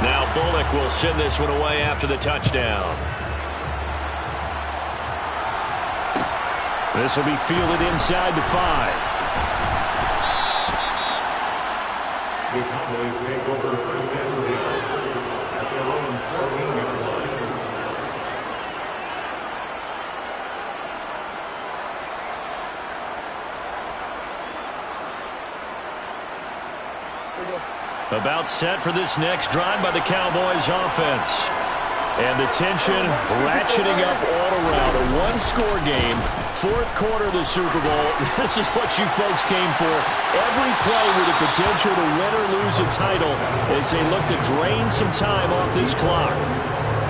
Now Bullock will send this one away after the touchdown. This will be fielded inside the 5. The Cowboys take over 1st and 10 at their own 14-yard line. About set for this next drive by the Cowboys offense. And the tension ratcheting up all around. A one-score game, 4th quarter of the Super Bowl. This is what you folks came for. Every play with the potential to win or lose a title as they look to drain some time off this clock.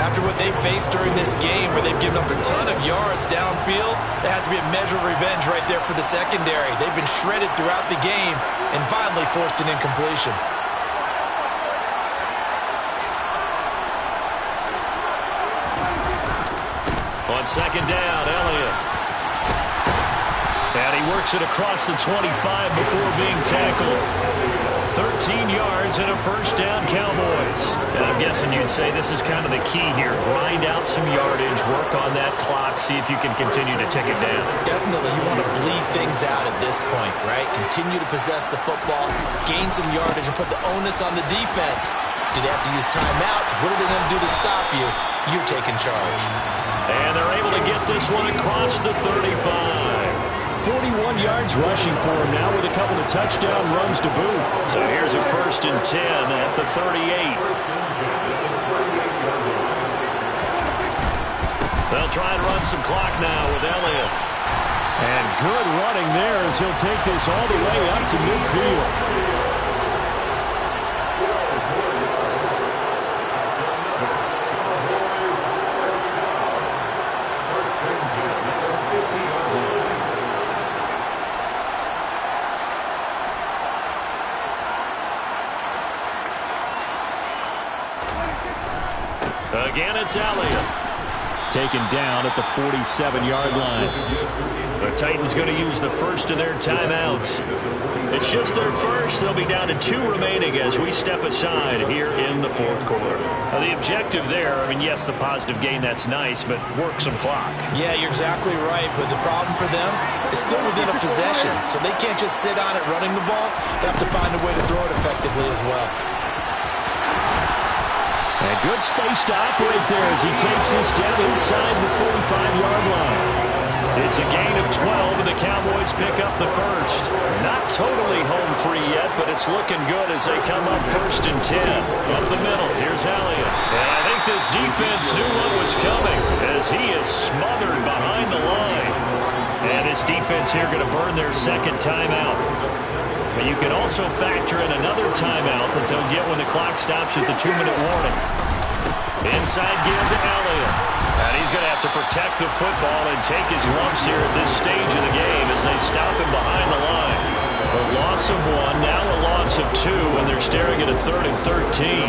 After what they've faced during this game where they've given up a ton of yards downfield, there has to be a measure of revenge right there for the secondary. They've been shredded throughout the game and finally forced an incompletion. On 2nd down, Elliott. And he works it across the 25 before being tackled. 13 yards and a first down, Cowboys. And I'm guessing you'd say this is kind of the key here. Grind out some yardage, work on that clock, see if you can continue to tick it down. Definitely. You want to bleed things out at this point, right? Continue to possess the football, gain some yardage, and put the onus on the defense. Do they have to use timeouts? What are they going to do to stop you? You're taking charge. And they're able to get this one across the 35. 41 yards rushing for him now with a couple of touchdown runs to boot. So here's a 1st and 10 at the 38. They'll try and run some clock now with Elliott. And good running there as he'll take this all the way up to midfield. Again, it's Elliott. Taken down at the 47-yard line. The Titans going to use the first of their timeouts. It's just their first. They'll be down to 2 remaining as we step aside here in the 4th quarter. Now, the objective there, I mean, yes, the positive gain, that's nice, but work some clock. Yeah, you're exactly right. But the problem for them is still within a possession. So they can't just sit on it running the ball. They have to find a way to throw it effectively as well. A good space to operate there as he takes this down inside the 45-yard line. It's a gain of 12, and the Cowboys pick up the first. Not totally home free yet, but it's looking good as they come up 1st and 10. Up the middle, here's Elliott. And I think this defense knew what was coming as he is smothered behind the line. And this defense here going to burn their 2nd timeout. And you can also factor in another timeout that they'll get when the clock stops at the 2-minute warning. Inside give to Elliott. And he's going to have to protect the football and take his lumps here at this stage of the game as they stop him behind the line. A loss of 1, now a loss of 2, and they're staring at a 3rd and 13.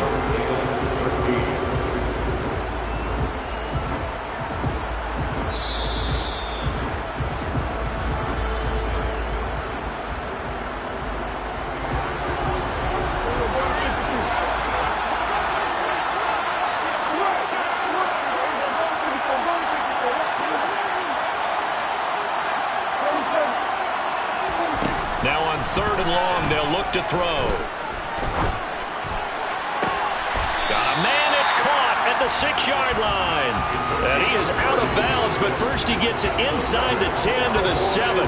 Now on 3rd and long, they'll look to throw. Got a man that's caught at the 6-yard line. And he is out of bounds, but first he gets it inside the 10 to the 7.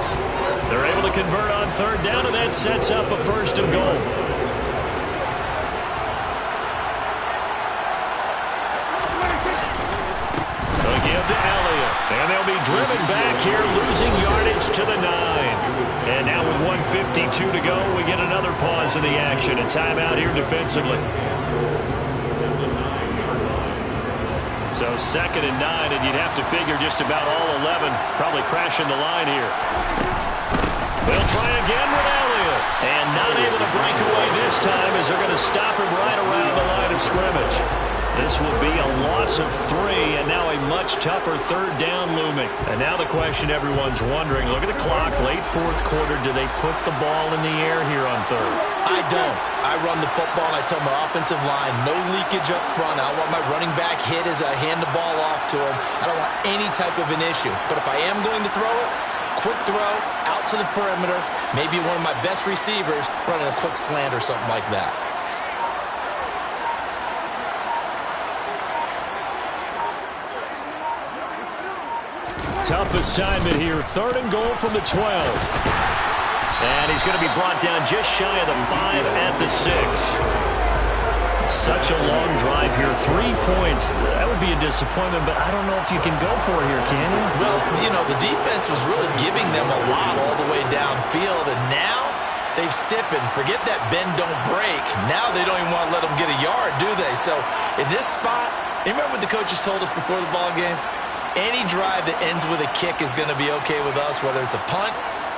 They're able to convert on 3rd down, and that sets up a 1st and goal. They'll give to Elliott, and they'll be driven back here, losing yardage to the 9. And now with 1:52 to go, we get another pause in the action. A timeout here defensively. So 2nd and 9, and you'd have to figure just about all 11 probably crashing the line here. They'll try again with Elliott. And not able to break away this time as they're going to stop him right around the line of scrimmage. This will be a loss of 3, and now a much tougher 3rd down looming. And now the question everyone's wondering, look at the clock, late 4th quarter, do they put the ball in the air here on 3rd? I don't. I run the football, and I tell my offensive line, no leakage up front. I don't want my running back hit as I hand the ball off to him. I don't want any type of an issue. But if I am going to throw it, quick throw, out to the perimeter, maybe one of my best receivers running a quick slant or something like that. Tough assignment here. 3rd and goal from the 12. And he's going to be brought down just shy of the 5 at the 6. Such a long drive here. 3 points. That would be a disappointment, but I don't know if you can go for it here, can you? Well, you know, the defense was really giving them a lot all the way downfield, and now they've stiffened. Forget that bend, don't break. Now they don't even want to let them get a yard, do they? So in this spot, you remember what the coaches told us before the ball game? Any drive that ends with a kick is going to be okay with us, whether it's a punt,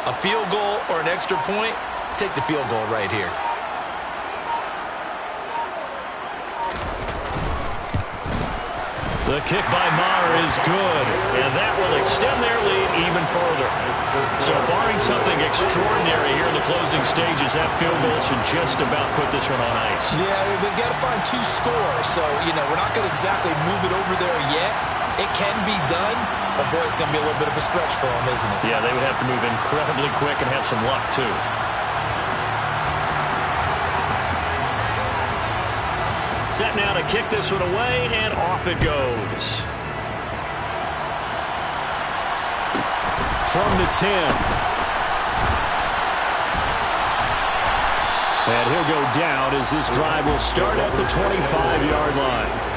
a field goal, or an extra point. Take the field goal right here. The kick by Maher is good, and that will extend their lead even further. So barring something extraordinary here in the closing stages, that field goal should just about put this one on ice. Yeah, we've got to find 2 scores, so, we're not going to exactly move it over there yet. It can be done, but, boy, it's going to be a little bit of a stretch for them, isn't it? Yeah, they would have to move incredibly quick and have some luck, too. Set now to kick this one away, and off it goes. From the 10. And he'll go down as this drive will start at the 25-yard line.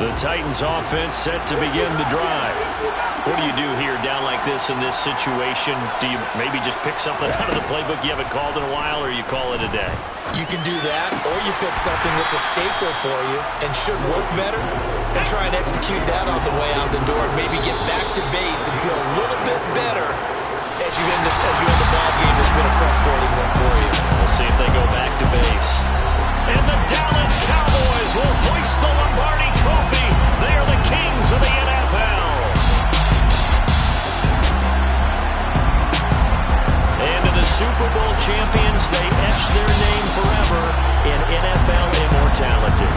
The Titans offense set to begin the drive. What do you do here down like this in this situation? Do you maybe just pick something out of the playbook you haven't called in a while, or you call it a day? You can do that, or you pick something that's a staple for you and should work better and try and execute that on the way out the door and maybe get back to base and feel a little bit better as you end the ball game that's been a frustrating one for you. We'll see if they go back to base. And the Dallas Cowboys will hoist the Lombardi Trophy. They are the kings of the NFL. And to the Super Bowl champions, they etch their name forever in NFL immortality.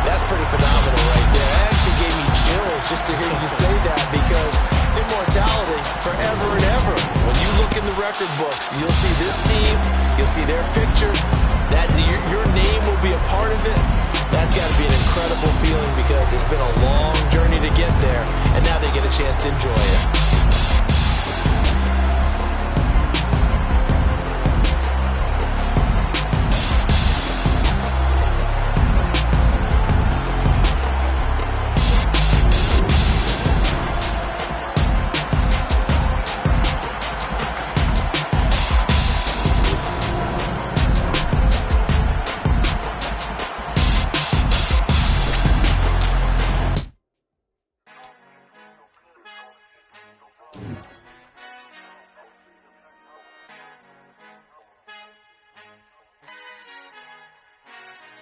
That's pretty phenomenal right there. That actually gave me chills just to hear you say that, because immortality forever and ever. When you look in the record books, you'll see this team, you'll see their picture, that your name will be a part of it. That's got to be an incredible feeling, because it's been a long journey to get there, and now they get a chance to enjoy it.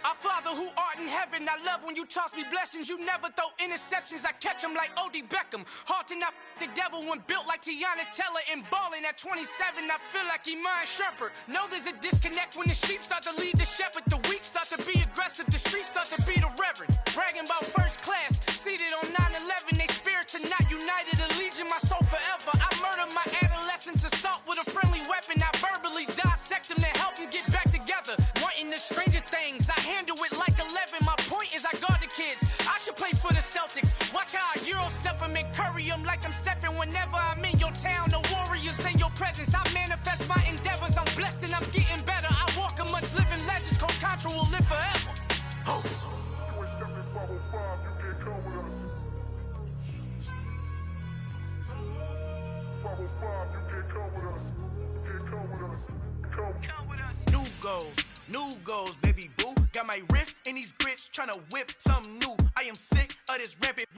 Our Father who art in heaven, I love when you toss me blessings. You never throw interceptions, I catch them like O.D. Beckham. Hard to knock the devil when built like Tiana Teller. And balling at 27, I feel like Iman Shumpert. Know there's a disconnect when the sheep start to lead the shepherd. The weak start to be aggressive, the streets start to be the reverend. Bragging about first class, seated on 9/11. They spirits are not united, a legion, my soul forever. I murdered my adolescence, assault with a friendly weapon. I verbally dissect them to help them get back together. Wanting the stranger things, I handle it like 11. My point is I guard the kids. I should play for the Celtics. Watch how I Euro step them and curry them like I'm stepping. Whenever I'm in your town, the warriors in your presence. I manifest my endeavors. I'm blessed and I'm getting better. I walk amongst living legends. Coach Contra will live forever. Oh. New goals, baby boo. Got my wrist in these grits, tryna whip something new. I am sick of this rampant.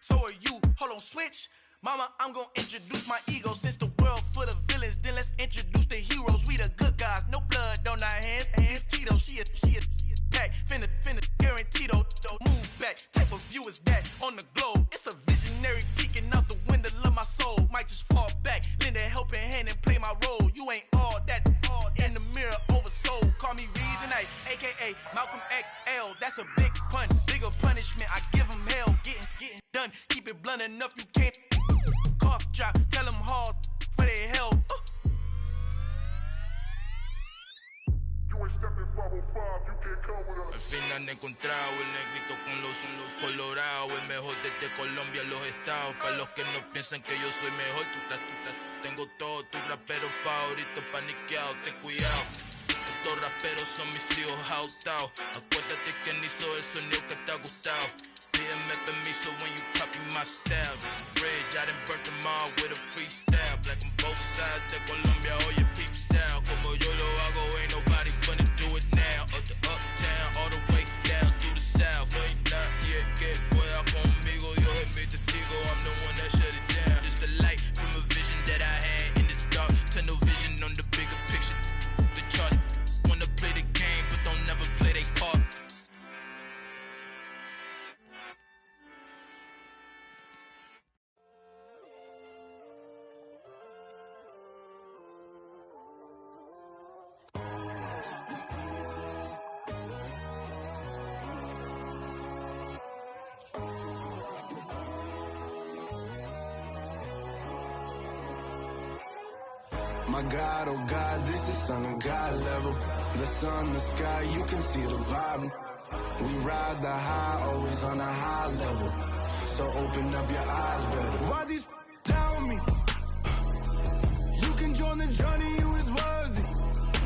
So are you. Hold on, switch. Mama, I'm gonna introduce my ego. Since the world full of villains, then let's introduce the heroes. We the good guys, no blood on our hands. It's Tito, she a pack. Finna, guaranteed, don't move back. Type of view is that on the globe? It's a visionary peeking out the window of my soul. Might just fall back, lend a helping hand and play my role. You ain't all that in the mirror oversold. Call me Reason A, a.k.a. Malcolm XL. That's a big pun, bigger punishment. I give him hell, getting done. Keep it blunt enough, you can't cough drop. Tell them hard for their health. Al fin han encontrado el negrito con los colorados, el mejor desde Colombia, los estados. Para los que no piensan que yo soy mejor, tengo todo, tus raperos favoritos paniqueados, ten cuidado. Estos raperos son mis hijos jautados. Acuérdate quién hizo el sonido que te ha gustado. Pídeme permiso when you copy my style. This bridge, I done burnt them all with a freestyle. Black on both sides de Colombia, oye peep style. Como yo lo hago, ain't nobody finna do it now. Up to uptown, all the way down through the south. No hay nadie que pueda conmigo, Dios es mi testigo. I'm the one that shut it down. Just the light My God, oh God, this is on a God level. The sun, the sky, you can see the vibe. We ride the high, always on a high level. So open up your eyes better. Why these tell me? You can join the journey, you is worthy.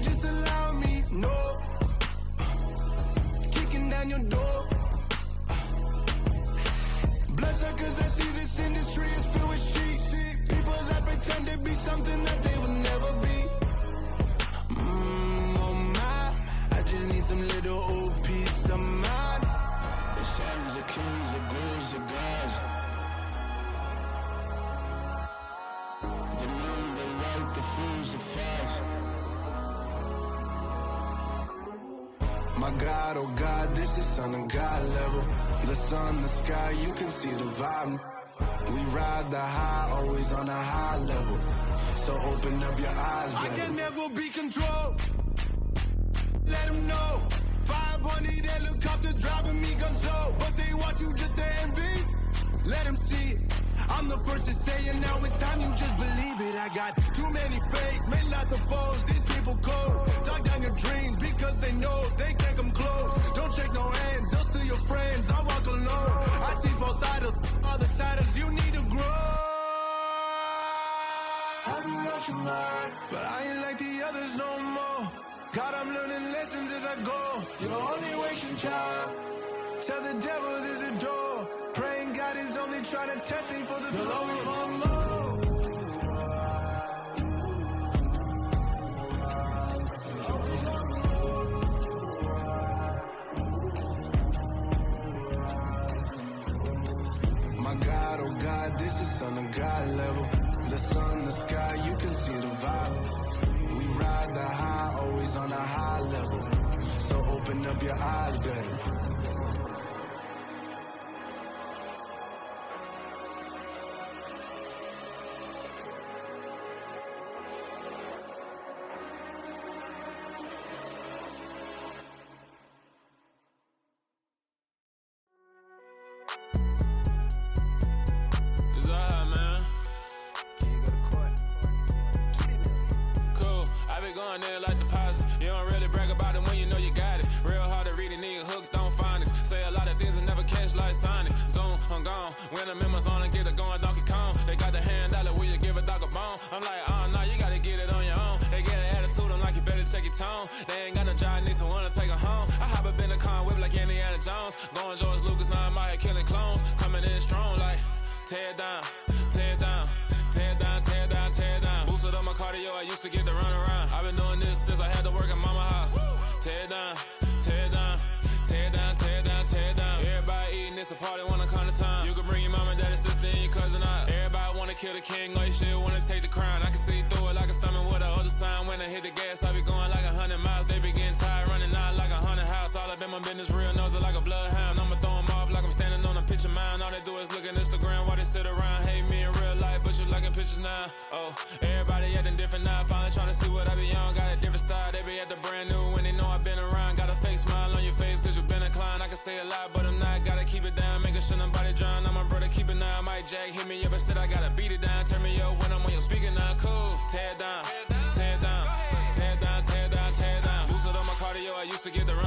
Just allow me, no. Kicking down your door. Bloodsuckers, I see this industry is filled with sheep. People that pretend to be something that they will never be. Oh my, I just need some little old peace of mind. The sons of kings, the ghouls, the gods. The moon, the light, the fools, the facts. My God, oh God, this is on a God level. The sun, the sky, you can see the vibe. We ride the high, always on a high level. So open up your eyes, baby. I can never be controlled. Let them know. 500 helicopters driving me gunso, but they want you just to envy. Let them see it. I'm the first to say it, now it's time you just believe it. I got too many fakes, made lots of foes. These people cold. Talk down your dreams because they know they can't come close. Don't shake no hands, they'll steal your friends. I walk alone. I see false idols, other siders. You need to grow. I've been watching mine, but I ain't like the others no more. God, I'm learning lessons as I go. You're only wasting time. Tell the devil there's a door. Praying God is only trying to test me for the throne. You'll always want more. My God, oh God, this is on a God level. The sun, the sky, you can see the vibe. We ride the high, always on a high level. So open up your eyes better. When the members on and get it going Donkey Kong, they got the hand dollar, will you give a dog a bone? I'm like, oh no, you gotta get it on your own. They get an attitude, I'm like, you better check your tone. They ain't got no job, need someone to take her home. I hop up in the car, whip like Indiana Jones. Going George Lucas, now I'm out here killing clones. Coming in strong like, tear it down, tear it down, tear it down, tear it down, tear it down. Boosted up my cardio, I used to get to run around. I've been doing this since I had to work at mama house. Tear it down, tear it down, tear it down, tear it down, tear it down. Everybody eating, it's a party, wanna come to time. You can bring your mama, daddy, sister, and your cousin out. Everybody wanna kill the king, or you shit wanna take the crown. I can see through it like a stomach with a other sign. When I hit the gas, I be going like 100 miles. They be getting tired, running out like 100 house. All up in my business, real nose it like a bloodhound. I'ma throw 'em off like I'm standing on a picture mound. All they do is look at Instagram while they sit around. Hate me in real life, but you liking pictures now. Oh, everybody acting different now. Finally trying to see what I be on. Got a different style, they be at the brand new when they know I've been around. Got a fake smile on your face, cause you been inclined. I can say a lot, but I'm not. Gotta keep it down, making sure nobody drown. I'm my brother, keep it now. Mike Jack hit me up and said I gotta beat it down. Turn me up when I'm on your speaker now. Cool, tear it down, tear it down, tear it down, tear it down, tear it down. Boosted up my cardio, I used to get the run.